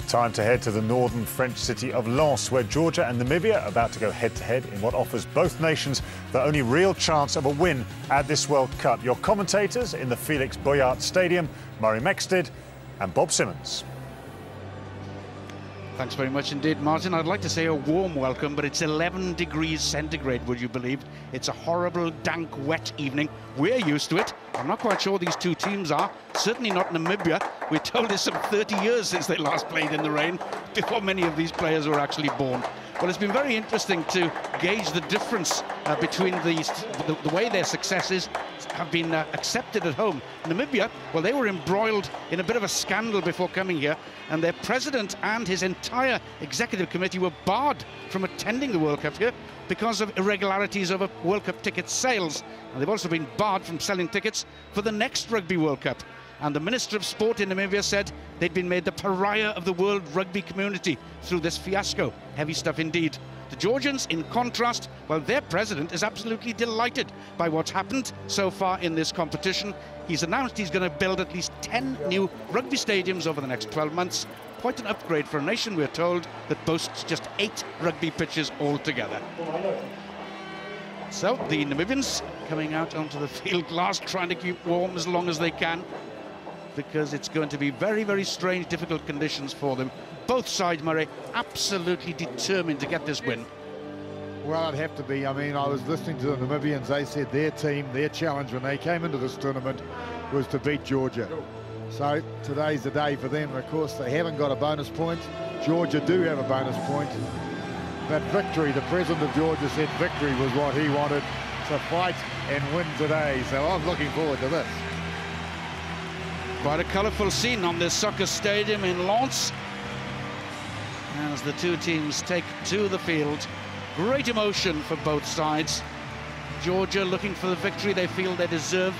Time to head to the northern French city of Lens, where Georgia and Namibia are about to go head-to-head in what offers both nations the only real chance of a win at this World Cup. Your commentators in the Felix Boyart Stadium, Murray Mexted and Bob Simmons. Thanks very much indeed, Martin. I'd like to say a warm welcome, but it's 11 degrees centigrade, would you believe? It's a horrible, dank, wet evening. We're used to it. I'm not quite sure these two teams are. Certainly not Namibia. We're told it's some 30 years since they last played in the rain, before many of these players were actually born. Well, it's been very interesting to gauge the difference between the way their successes have been accepted at home. Namibia, well, they were embroiled in a bit of a scandal before coming here, and their president and his entire executive committee were barred from attending the World Cup here because of irregularities over World Cup ticket sales. And they've also been barred from selling tickets for the next Rugby World Cup. And the Minister of Sport in Namibia said they'd been made the pariah of the world rugby community through this fiasco. Heavy stuff indeed. The Georgians, in contrast, well, their president is absolutely delighted by what's happened so far in this competition. He's announced he's going to build at least 10 new rugby stadiums over the next 12 months. Quite an upgrade for a nation, we're told, that boasts just 8 rugby pitches altogether. So the Namibians coming out onto the field glass, trying to keep warm as long as they can, because it's going to be very, very strange, difficult conditions for them. Both sides, Murray, absolutely determined to get this win. Well, it'd have to be. I mean, I was listening to the Namibians. They said their team, their challenge when they came into this tournament was to beat Georgia. So today's the day for them. Of course, they haven't got a bonus point. Georgia do have a bonus point. But victory, the president of Georgia said victory was what he wanted, to fight and win today. So I'm looking forward to this. Quite a colourful scene on this soccer stadium in Lens as the two teams take to the field. Great emotion for both sides. Georgia looking for the victory they feel they deserve,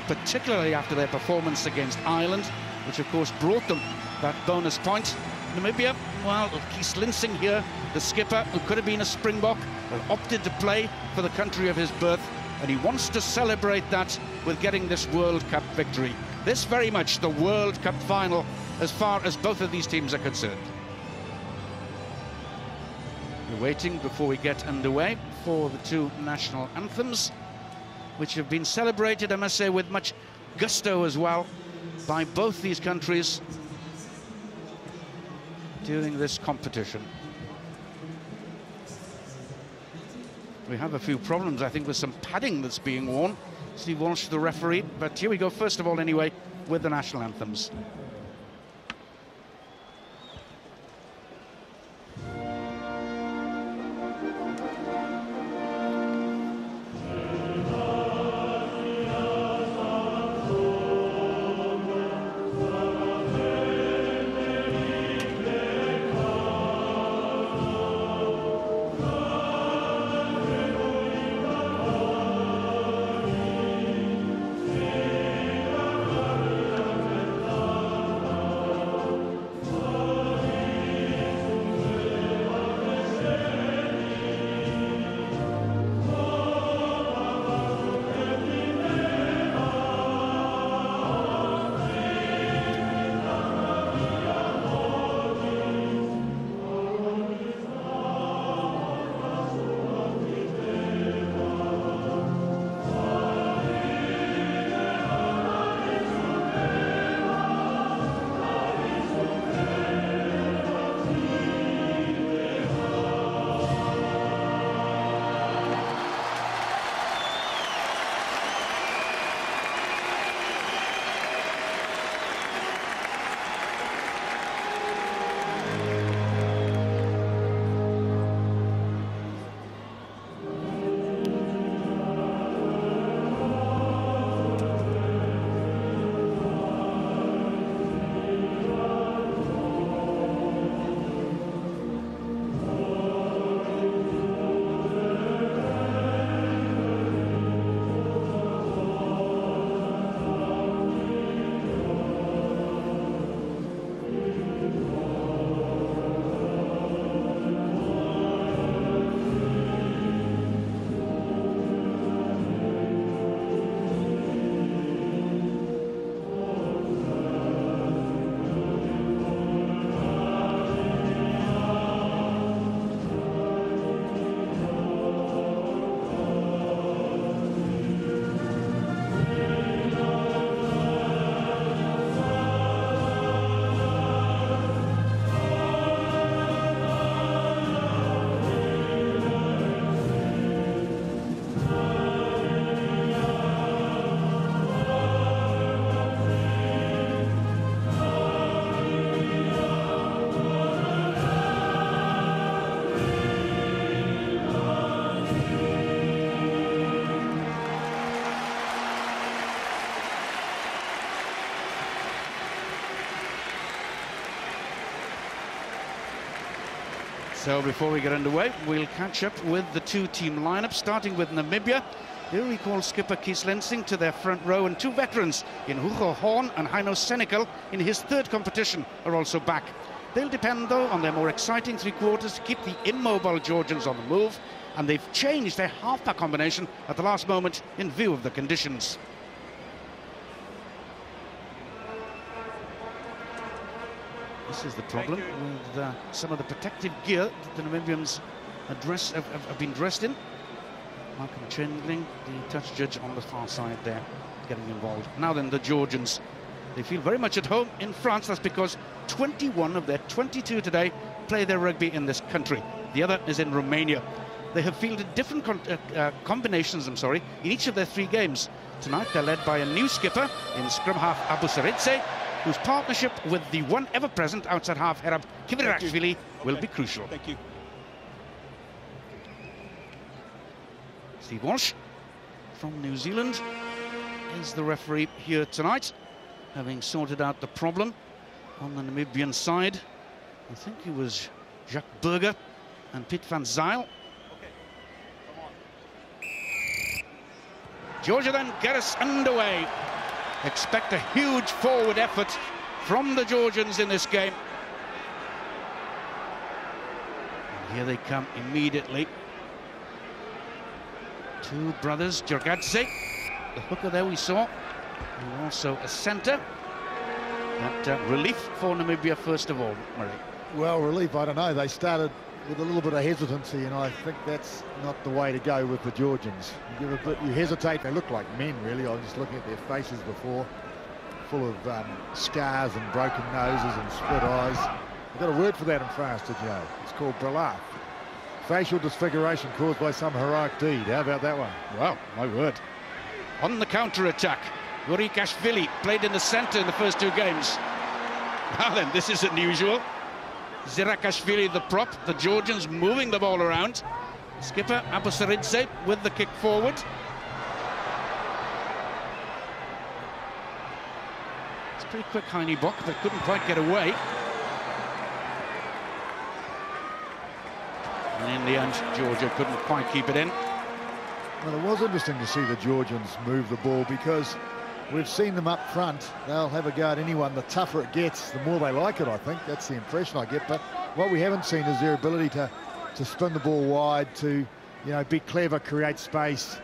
particularly after their performance against Ireland, which of course brought them that bonus point. Namibia, well, Keith Linsing here, the skipper, who could have been a Springbok, opted to play for the country of his birth, and he wants to celebrate that with getting this World Cup victory. This very much the World Cup final as far as both of these teams are concerned. We're waiting before we get underway for the two national anthems, which have been celebrated, I must say, with much gusto as well by both these countries during this competition. We have a few problems, I think, with some padding that's being worn. Steve Walsh, the referee, but here we go, first of all, anyway, with the national anthems. So before we get underway, we'll catch up with the two-team lineup, starting with Namibia. Here we call skipper Kees Lensing to their front row, and two veterans in Hugo Horn and Heino Senekal in his third competition are also back. They'll depend, though, on their more exciting three-quarters to keep the immobile Georgians on the move, and they've changed their half-back combination at the last moment in view of the conditions. This is the problem with some of the protective gear that the Namibians have been dressed in. Malcolm Chandling, the touch judge on the far side there, getting involved. Now then, the Georgians. They feel very much at home in France. That's because 21 of their 22 today play their rugby in this country. The other is in Romania. They have fielded different combinations, in each of their three games. Tonight they're led by a new skipper in scrum half Abu Saridze, whose partnership with the one ever-present outside half Herab Kivirashvili will be crucial. Thank you. Steve Walsh from New Zealand is the referee here tonight, having sorted out the problem on the Namibian side. I think it was Jacques Burger and Piet van Zyl. Georgia then get us underway. Expect a huge forward effort from the Georgians in this game. And here they come immediately. Two brothers, Jorgadze, the hooker there we saw, and also a centre. But relief for Namibia first of all, Murray. Well, relief, I don't know. They started with a little bit of hesitancy, and I think that's not the way to go with the Georgians. You hesitate. They look like men, really. I was just looking at their faces before, full of scars and broken noses and split eyes. They've got a word for that in France, did you know? It's called brelaf. Facial disfiguration caused by some heroic deed. How about that one? Wow, my word. On the counter-attack, Urikashvili played in the centre in the first two games. Now then, this is unusual. Zirakashvili, the prop, the Georgians moving the ball around. Skipper Abu Saridze with the kick forward. It's pretty quick, Heine Bock, but couldn't quite get away. And in the end, Georgia couldn't quite keep it in. Well, it was interesting to see the Georgians move the ball, because we've seen them up front. They'll have a go at anyone. The tougher it gets, the more they like it, I think. That's the impression I get. But what we haven't seen is their ability to spin the ball wide, to, you know, be clever, create space.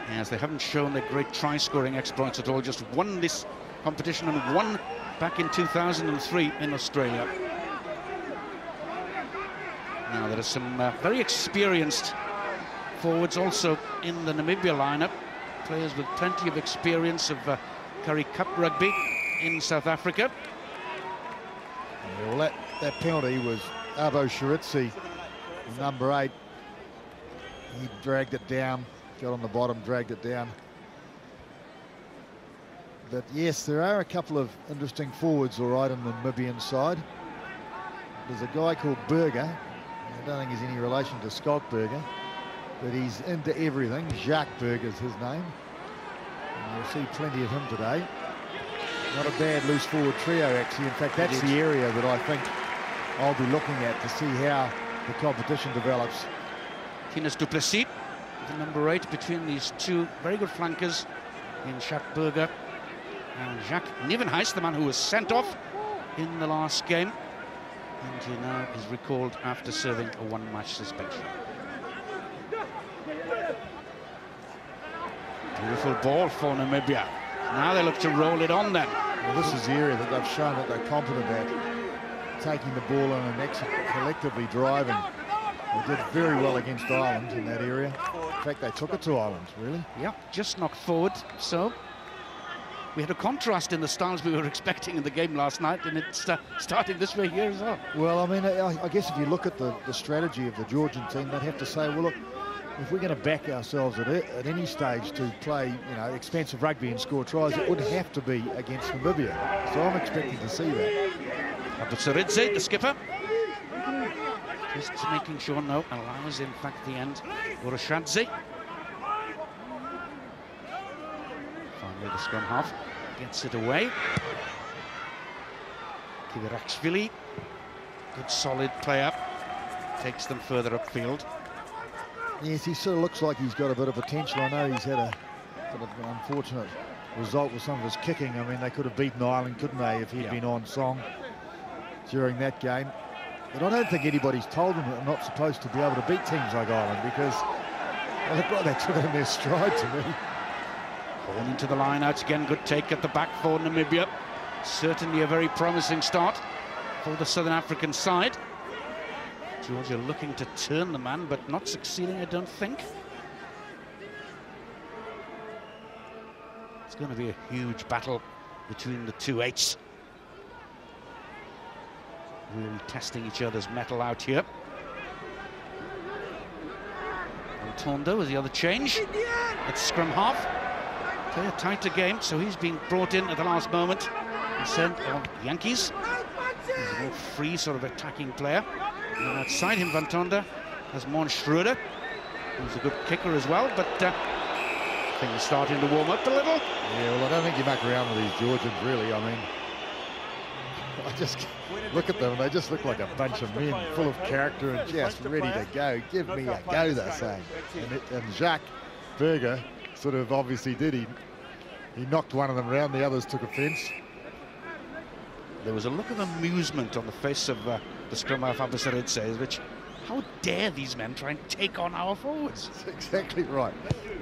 Yes, they haven't shown their great try-scoring exploits at all. Just won this competition and won back in 2003 in Australia. Now, there are some very experienced forwards also in the Namibia lineup. Players with plenty of experience of Currie Cup rugby in South Africa. Well, that penalty was Abu Saridze, number 8. He dragged it down, got on the bottom, dragged it down. But yes, there are a couple of interesting forwards, all right, on the Namibian side. There's a guy called Burger. I don't think he's any relation to Schalk Burger, but he's into everything. Jacques Burger's his name. And you'll see plenty of him today. Not a bad loose forward trio, actually. In fact, that's the area that I think I'll be looking at to see how the competition develops. Tinus du Plessis, the number 8, between these two very good flankers in Jacques Burger and Jacques Nieuwenhuis, the man who was sent off in the last game. And he now is recalled after serving a one-match suspension. Beautiful ball for Namibia. Now they look to roll it on then. Well, this is the area that they've shown that they're competent at. Taking the ball in and collectively driving. They did very well against Ireland in that area. In fact, they took it to Ireland, really. Yeah, just knocked forward. So we had a contrast in the styles we were expecting in the game last night, and it's starting this way here as well. Well, I mean, I guess if you look at the strategy of the Georgian team, they'd have to say, well, look, if we're going to back ourselves at any stage to play, you know, expansive rugby and score tries, it would have to be against Namibia. So I'm expecting to see that. Abu Saridze, the skipper, just making sure no allows, in fact, the end. Urishadze. Finally, the scrum half gets it away. Kivirashvili, good solid player. takes them further upfield. Yes, he sort of looks like he's got a bit of potential. I know he's had a bit of an unfortunate result with some of his kicking. I mean, they could have beaten Ireland, couldn't they, if he'd been on song during that game. But I don't think anybody's told them that they're not supposed to be able to beat teams like Ireland, because well, they took it in their stride to me. Ball into the line out again. Good take at the back for Namibia. Certainly a very promising start for the Southern African side. Georgia looking to turn the man, but not succeeding, I don't think. It's going to be a huge battle between the two eights. Really testing each other's mettle out here. Tondo was the other change at scrum half. Play a tighter game, so he's been brought in at the last moment instead of Yankees. He's a more free sort of attacking player. And outside him, Van Tonder has Mons Schreuder, who's a good kicker as well, but things starting to warm up a little. Yeah, well, I don't think you muck around with these Georgians, really. I mean, I just look at them and they just look like a bunch of men full of character and just ready to go. Give me a go, they're saying. And Jacques Burger sort of obviously did. He knocked one of them around, the others took offence. There was a look of amusement on the face of the scrum half Abbasaridze, which, how dare these men try and take on our forwards? That's exactly right.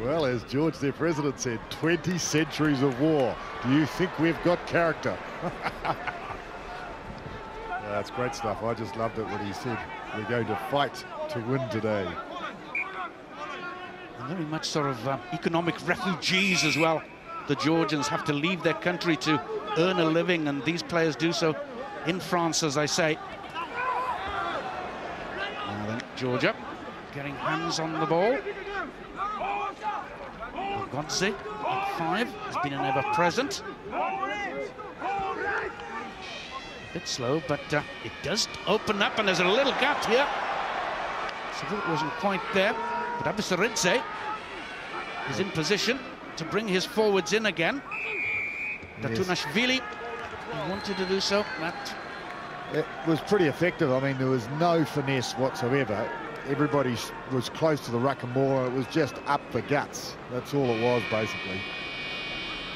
Well, as George, their president, said, 20 centuries of war. Do you think we've got character? That's great stuff. I just loved it when he said, we're going to fight to win today. And very much sort of economic refugees as well. The Georgians have to leave their country to earn a living, and these players do so in France, as I say. Now then, Georgia getting hands on the ball. Godze at 5 has been an ever-present. A bit slow, but it does open up, and there's a little gap here. So it wasn't quite there, but Abbasaridze is in position to bring his forwards in again. Datunashvili, he wanted to do so. It was pretty effective. I mean, there was no finesse whatsoever. Everybody was close to the ruck and more. It was just up the guts. That's all it was, basically.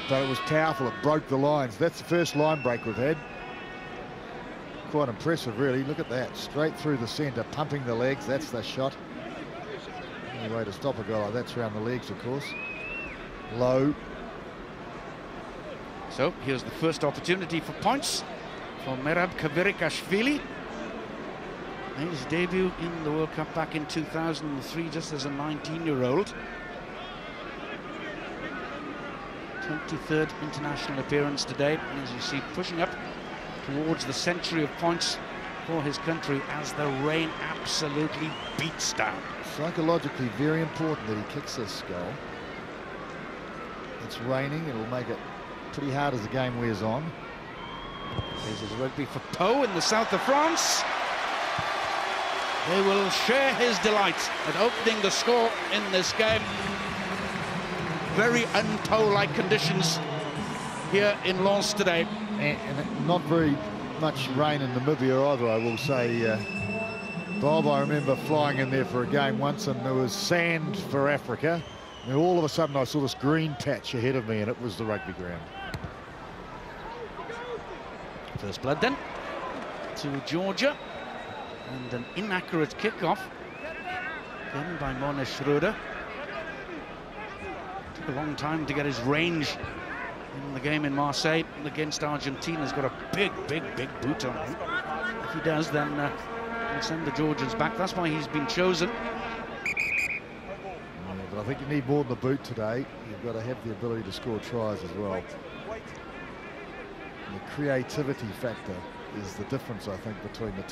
But it was powerful. It broke the lines. That's the first line break we've had. Quite impressive, really. Look at that. Straight through the centre, pumping the legs. That's the shot. The only way to stop a guy like that's around the legs, of course. Low. So here's the first opportunity for points for Merab Kvirikashvili. Made his debut in the World Cup back in 2003, just as a 19-year-old. 23rd international appearance today, and as you see, pushing up towards the century of points for his country as the rain absolutely beats down. Psychologically very important that he kicks this goal. It's raining, it'll make it pretty hard as the game wears on. There's his rugby for Pau in the south of France. They will share his delight at opening the score in this game. Very un-Pau-like conditions here in Lens today. And not very much rain in Namibia either, I will say. Bob, I remember flying in there for a game once and there was sand for Africa. And all of a sudden I saw this green patch ahead of me and it was the rugby ground. First blood then to Georgia, and an inaccurate kickoff then by Mons Schreuder. Took a long time to get his range in the game in Marseille against Argentina. He's got a big boot on him. If he does, then he'll send the Georgians back. That's why he's been chosen. Yeah, but I think you need more than the boot today. You've got to have the ability to score tries as well. And the creativity factor is the difference, I think, between the top